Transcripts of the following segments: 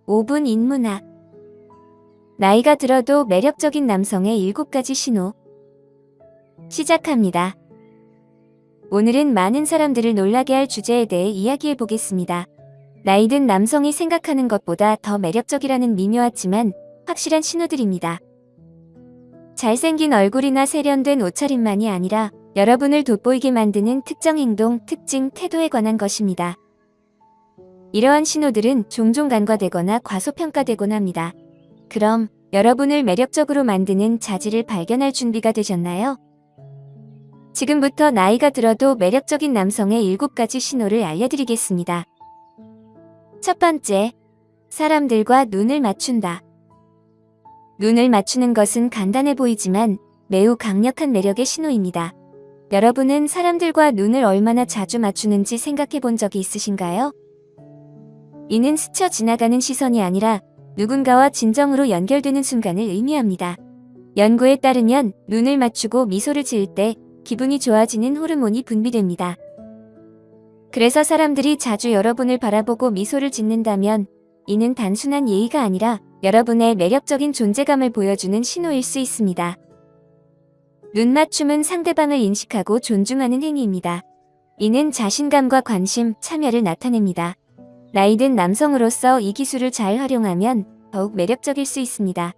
5분 인문학. 나이가 들어도 매력적인 남성의 7가지 신호. 시작합니다. 오늘은 많은 사람들을 놀라게 할 주제에 대해 이야기해 보겠습니다. 나이 든 남성이 생각하는 것보다 더 매력적이라는 미묘하지만 확실한 신호들입니다. 잘생긴 얼굴이나 세련된 옷차림만이 아니라 여러분을 돋보이게 만드는 특정 행동, 특징, 태도에 관한 것입니다. 이러한 신호들은 종종 간과되거나 과소평가되곤 합니다. 그럼 여러분을 매력적으로 만드는 자질을 발견할 준비가 되셨나요? 지금부터 나이가 들어도 매력적인 남성의 7가지 신호를 알려드리겠습니다. 첫 번째, 사람들과 눈을 맞춘다. 눈을 맞추는 것은 간단해 보이지만 매우 강력한 매력의 신호입니다. 여러분은 사람들과 눈을 얼마나 자주 맞추는지 생각해 본 적이 있으신가요? 이는 스쳐 지나가는 시선이 아니라 누군가와 진정으로 연결되는 순간을 의미합니다. 연구에 따르면 눈을 맞추고 미소를 지을 때 기분이 좋아지는 호르몬이 분비됩니다. 그래서 사람들이 자주 여러분을 바라보고 미소를 짓는다면 이는 단순한 예의가 아니라 여러분의 매력적인 존재감을 보여주는 신호일 수 있습니다. 눈 맞춤은 상대방을 인식하고 존중하는 행위입니다. 이는 자신감과 관심, 참여를 나타냅니다. 나이 든 남성으로서 이 기술을 잘 활용하면 더욱 매력적일 수 있습니다.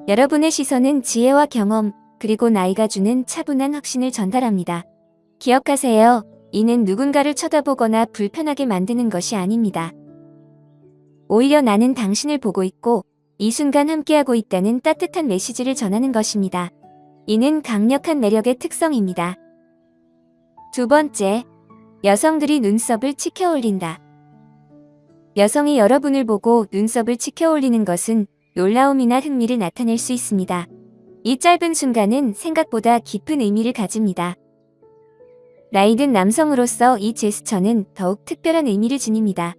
여러분의 시선은 지혜와 경험, 그리고 나이가 주는 차분한 확신을 전달합니다. 기억하세요. 이는 누군가를 쳐다보거나 불편하게 만드는 것이 아닙니다. 오히려 나는 당신을 보고 있고 이 순간 함께하고 있다는 따뜻한 메시지를 전하는 것입니다. 이는 강력한 매력의 특성입니다. 두 번째, 여성들이 눈썹을 치켜 올린다. 여성이 여러분을 보고 눈썹을 치켜 올리는 것은 놀라움이나 흥미를 나타낼 수 있습니다. 이 짧은 순간은 생각보다 깊은 의미를 가집니다. 나이 든 남성으로서 이 제스처는 더욱 특별한 의미를 지닙니다.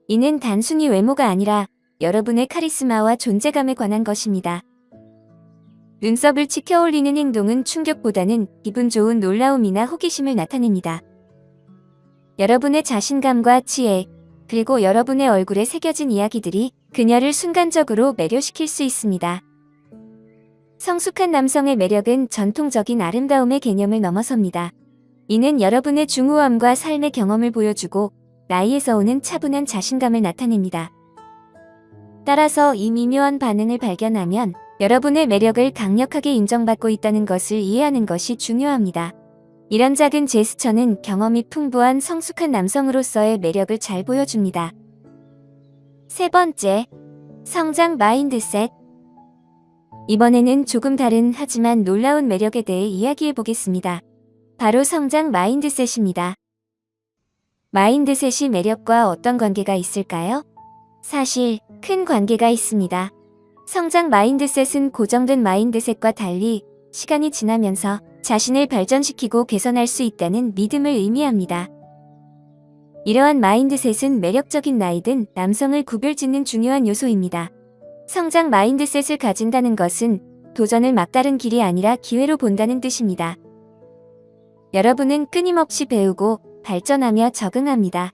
이는 단순히 외모가 아니라 여러분의 카리스마와 존재감에 관한 것입니다. 눈썹을 치켜 올리는 행동은 충격보다는 기분 좋은 놀라움이나 호기심을 나타냅니다. 여러분의 자신감과 지혜, 그리고 여러분의 얼굴에 새겨진 이야기들이 그녀를 순간적으로 매료시킬 수 있습니다. 성숙한 남성의 매력은 전통적인 아름다움의 개념을 넘어섭니다. 이는 여러분의 중후함과 삶의 경험을 보여주고 나이에서 오는 차분한 자신감을 나타냅니다. 따라서 이 미묘한 반응을 발견하면 여러분의 매력을 강력하게 인정받고 있다는 것을 이해하는 것이 중요합니다. 이런 작은 제스처는 경험이 풍부한 성숙한 남성으로서의 매력을 잘 보여줍니다. 세 번째, 성장 마인드셋. 이번에는 조금 다른 하지만 놀라운 매력에 대해 이야기해 보겠습니다. 바로 성장 마인드셋입니다. 마인드셋이 매력과 어떤 관계가 있을까요? 사실 큰 관계가 있습니다. 성장 마인드셋은 고정된 마인드셋과 달리 시간이 지나면서 자신을 발전시키고 개선할 수 있다는 믿음을 의미합니다. 이러한 마인드셋은 매력적인 나이 든 남성을 구별짓는 중요한 요소입니다. 성장 마인드셋을 가진다는 것은 도전을 막다른 길이 아니라 기회로 본다는 뜻입니다. 여러분은 끊임없이 배우고 발전하며 적응합니다.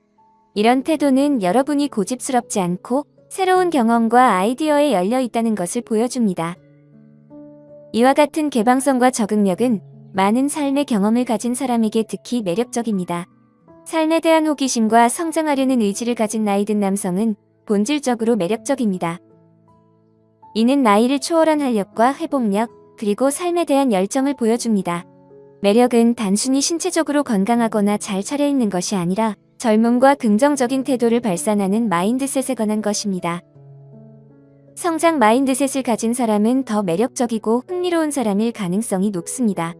이런 태도는 여러분이 고집스럽지 않고 새로운 경험과 아이디어에 열려 있다는 것을 보여줍니다. 이와 같은 개방성과 적응력은 많은 삶의 경험을 가진 사람에게 특히 매력적입니다. 삶에 대한 호기심과 성장하려는 의지를 가진 나이 든 남성은 본질적으로 매력적입니다. 이는 나이를 초월한 활력과 회복력, 그리고 삶에 대한 열정을 보여줍니다. 매력은 단순히 신체적으로 건강하거나 잘 차려입는 것이 아니라 젊음과 긍정적인 태도를 발산하는 마인드셋에 관한 것입니다. 성장 마인드셋을 가진 사람은 더 매력적이고 흥미로운 사람일 가능성이 높습니다.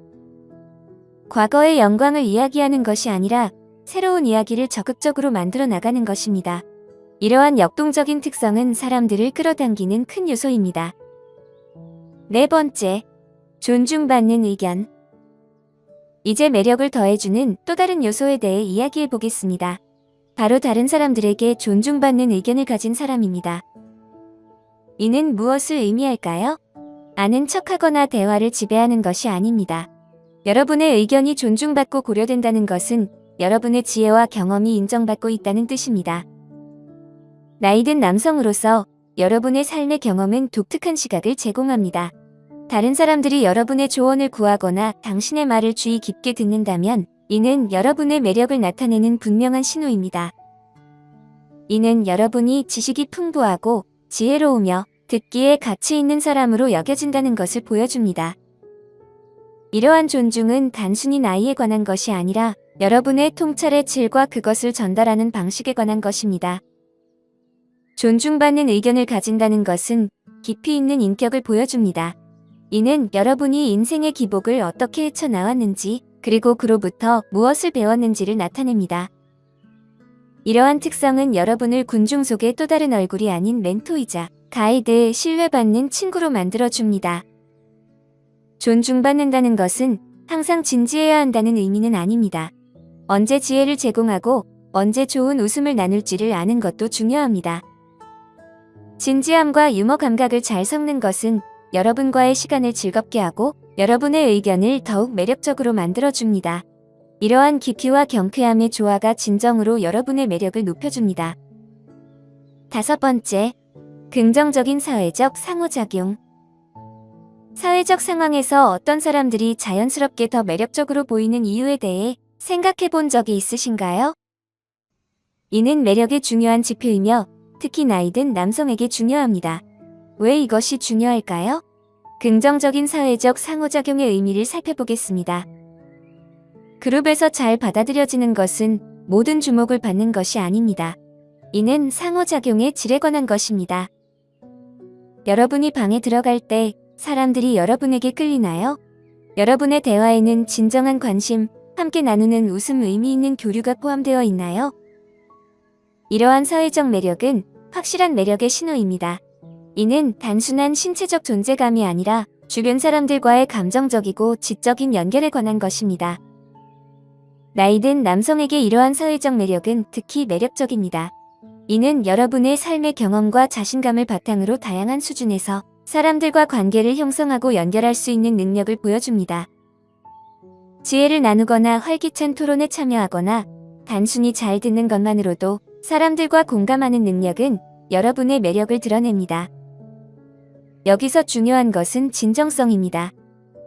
과거의 영광을 이야기하는 것이 아니라 새로운 이야기를 적극적으로 만들어 나가는 것입니다. 이러한 역동적인 특성은 사람들을 끌어당기는 큰 요소입니다. 네 번째, 존중받는 의견. 이제 매력을 더해주는 또 다른 요소에 대해 이야기해 보겠습니다. 바로 다른 사람들에게 존중받는 의견을 가진 사람입니다. 이는 무엇을 의미할까요? 아는 척하거나 대화를 지배하는 것이 아닙니다. 여러분의 의견이 존중받고 고려된다는 것은 여러분의 지혜와 경험이 인정받고 있다는 뜻입니다. 나이든 남성으로서 여러분의 삶의 경험은 독특한 시각을 제공합니다. 다른 사람들이 여러분의 조언을 구하거나 당신의 말을 주의 깊게 듣는다면 이는 여러분의 매력을 나타내는 분명한 신호입니다. 이는 여러분이 지식이 풍부하고 지혜로우며 듣기에 가치 있는 사람으로 여겨진다는 것을 보여줍니다. 이러한 존중은 단순히 나이에 관한 것이 아니라 여러분의 통찰의 질과 그것을 전달하는 방식에 관한 것입니다. 존중받는 의견을 가진다는 것은 깊이 있는 인격을 보여줍니다. 이는 여러분이 인생의 기복을 어떻게 헤쳐나왔는지 그리고 그로부터 무엇을 배웠는지를 나타냅니다. 이러한 특성은 여러분을 군중 속의 또 다른 얼굴이 아닌 멘토이자 가이드, 신뢰받는 친구로 만들어줍니다. 존중받는다는 것은 항상 진지해야 한다는 의미는 아닙니다. 언제 지혜를 제공하고 언제 좋은 웃음을 나눌지를 아는 것도 중요합니다. 진지함과 유머 감각을 잘 섞는 것은 여러분과의 시간을 즐겁게 하고 여러분의 의견을 더욱 매력적으로 만들어줍니다. 이러한 깊이와 경쾌함의 조화가 진정으로 여러분의 매력을 높여줍니다. 5번째, 긍정적인 사회적 상호작용. 사회적 상황에서 어떤 사람들이 자연스럽게 더 매력적으로 보이는 이유에 대해 생각해 본 적이 있으신가요? 이는 매력의 중요한 지표이며 특히 나이든 남성에게 중요합니다. 왜 이것이 중요할까요? 긍정적인 사회적 상호작용의 의미를 살펴보겠습니다. 그룹에서 잘 받아들여지는 것은 모든 주목을 받는 것이 아닙니다. 이는 상호작용의 질에 관한 것입니다. 여러분이 방에 들어갈 때 사람들이 여러분에게 끌리나요? 여러분의 대화에는 진정한 관심, 함께 나누는 웃음, 의미 있는 교류가 포함되어 있나요? 이러한 사회적 매력은 확실한 매력의 신호입니다. 이는 단순한 신체적 존재감이 아니라 주변 사람들과의 감정적이고 지적인 연결에 관한 것입니다. 나이든 남성에게 이러한 사회적 매력은 특히 매력적입니다. 이는 여러분의 삶의 경험과 자신감을 바탕으로 다양한 수준에서 사람들과 관계를 형성하고 연결할 수 있는 능력을 보여줍니다. 지혜를 나누거나 활기찬 토론에 참여하거나 단순히 잘 듣는 것만으로도 사람들과 공감하는 능력은 여러분의 매력을 드러냅니다. 여기서 중요한 것은 진정성입니다.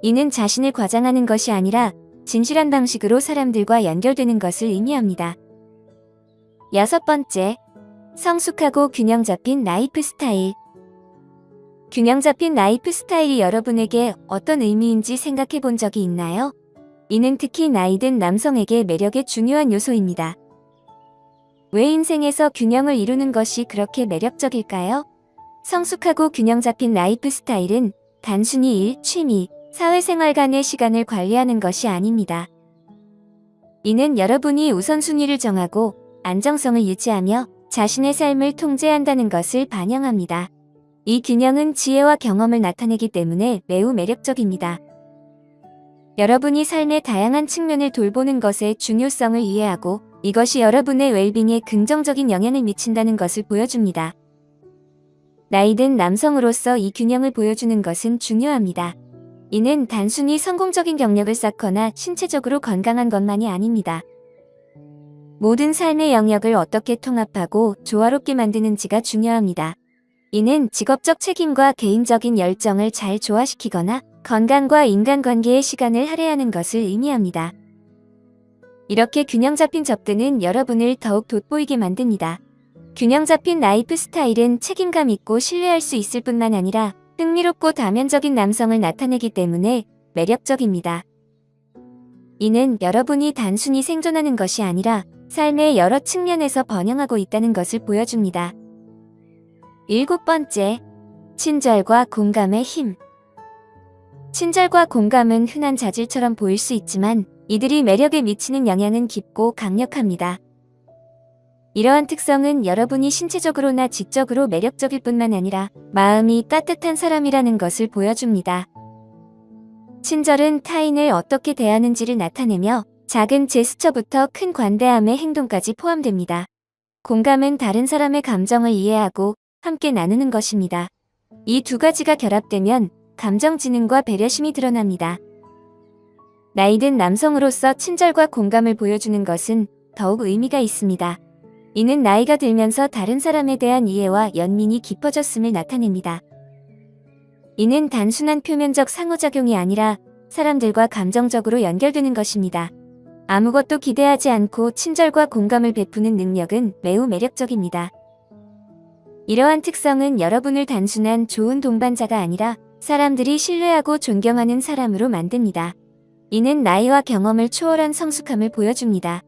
이는 자신을 과장하는 것이 아니라 진실한 방식으로 사람들과 연결되는 것을 의미합니다. 6번째, 성숙하고 균형 잡힌 라이프 스타일. 균형 잡힌 라이프 스타일이 여러분에게 어떤 의미인지 생각해 본 적이 있나요? 이는 특히 나이든 남성에게 매력의 중요한 요소입니다. 왜 인생에서 균형을 이루는 것이 그렇게 매력적일까요? 성숙하고 균형 잡힌 라이프 스타일은 단순히 일, 취미, 사회생활 간의 시간을 관리하는 것이 아닙니다. 이는 여러분이 우선순위를 정하고 안정성을 유지하며 자신의 삶을 통제한다는 것을 반영합니다. 이 균형은 지혜와 경험을 나타내기 때문에 매우 매력적입니다. 여러분이 삶의 다양한 측면을 돌보는 것의 중요성을 이해하고 이것이 여러분의 웰빙에 긍정적인 영향을 미친다는 것을 보여줍니다. 나이든 남성으로서 이 균형을 보여주는 것은 중요합니다. 이는 단순히 성공적인 경력을 쌓거나 신체적으로 건강한 것만이 아닙니다. 모든 삶의 영역을 어떻게 통합하고 조화롭게 만드는지가 중요합니다. 이는 직업적 책임과 개인적인 열정을 잘 조화시키거나 건강과 인간관계의 시간을 할애하는 것을 의미합니다. 이렇게 균형 잡힌 접근은 여러분을 더욱 돋보이게 만듭니다. 균형 잡힌 라이프 스타일은 책임감 있고 신뢰할 수 있을 뿐만 아니라 흥미롭고 다면적인 남성을 나타내기 때문에 매력적입니다. 이는 여러분이 단순히 생존하는 것이 아니라 삶의 여러 측면에서 번영하고 있다는 것을 보여줍니다. 7번째, 친절과 공감의 힘. 친절과 공감은 흔한 자질처럼 보일 수 있지만 이들이 매력에 미치는 영향은 깊고 강력합니다. 이러한 특성은 여러분이 신체적으로나 지적으로 매력적일 뿐만 아니라 마음이 따뜻한 사람이라는 것을 보여줍니다. 친절은 타인을 어떻게 대하는지를 나타내며 작은 제스처부터 큰 관대함의 행동까지 포함됩니다. 공감은 다른 사람의 감정을 이해하고 함께 나누는 것입니다. 이 두 가지가 결합되면 감정지능과 배려심이 드러납니다. 나이든 남성으로서 친절과 공감을 보여주는 것은 더욱 의미가 있습니다. 이는 나이가 들면서 다른 사람에 대한 이해와 연민이 깊어졌음을 나타냅니다. 이는 단순한 표면적 상호작용이 아니라 사람들과 감정적으로 연결되는 것입니다. 아무것도 기대하지 않고 친절과 공감을 베푸는 능력은 매우 매력적입니다. 이러한 특성은 여러분을 단순한 좋은 동반자가 아니라 사람들이 신뢰하고 존경하는 사람으로 만듭니다. 이는 나이와 경험을 초월한 성숙함을 보여줍니다.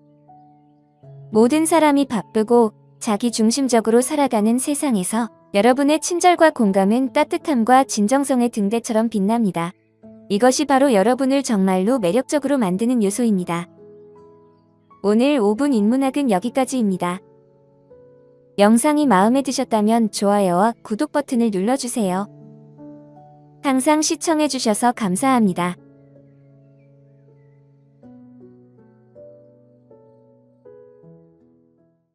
모든 사람이 바쁘고 자기 중심적으로 살아가는 세상에서 여러분의 친절과 공감은 따뜻함과 진정성의 등대처럼 빛납니다. 이것이 바로 여러분을 정말로 매력적으로 만드는 요소입니다. 오늘 5분 인문학은 여기까지입니다. 영상이 마음에 드셨다면 좋아요와 구독 버튼을 눌러주세요. 항상 시청해주셔서 감사합니다.